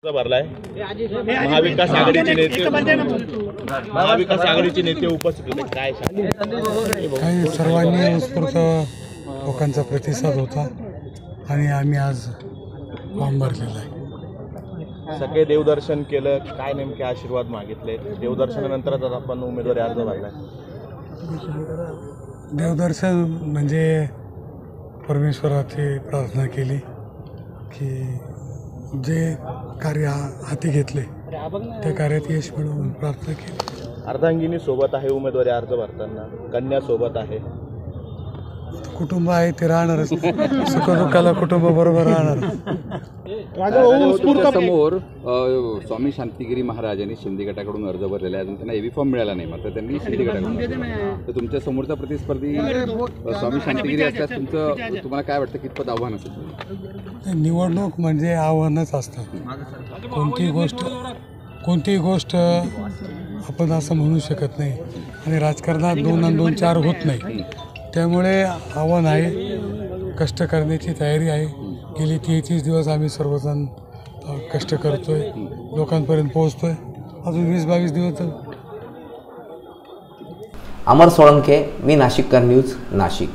भरलाय महाविकास आघाडीचे नेते उपस्थित होते। काय काही सर्वांनी उत्स्फूर्त लोकांचा प्रतिसाद होता आणि आम्ही आज फॉर्म भरलेला आहे। सगळे देवदर्शन केलं, काय नेमके आशीर्वाद मागितले? देवदर्शनानंतरच आपण उमेदवारी अर्ज भरलाय। देवदर्शन म्हणजे परमेश्वराची प्रार्थना केली की जे कार्य हाती घेतले त्या कार्यात यश मिळो म्हणून प्रार्थना केली। अर्धांगिनी सोबत आहे उमेदवारी अर्ज भरताना, कन्या सोबत आहे, कुटुंब आहे ते राहणारच, सुखदुःखाला कुटुंब बरोबर राहणार। समोर स्वामी शांतिगिरी महाराज यांनी शिंदे गटाकडून अर्ज भरलेला आहे, अजून त्यांना एबी फॉर्म मिळाला नाही, मात्र त्यांनी शिंदे गटाकडून। तर तुमच्या समोरचा प्रतिस्पर्धी स्वामी शांतिगिरी असल्यास तुम्हाला काय वाटतं, कितपत आव्हान असेल? निवडणूक म्हणजे आव्हानच असतं। कोणतीही गोष्ट आपण असं म्हणू शकत नाही आणि राजकारणात 2 आणि 2 4 होत नाही, त्यामुळे आव्हान आहे, कष्ट करण्याची तयारी आहे। गेली 33 दिवस आम्ही सर्वजण कष्ट करतोय, लोकांपर्यंत पोहोचतोय, अजून 20-22 दिवस। अमर सोळंके, मी नाशिककर न्यूज, नाशिक।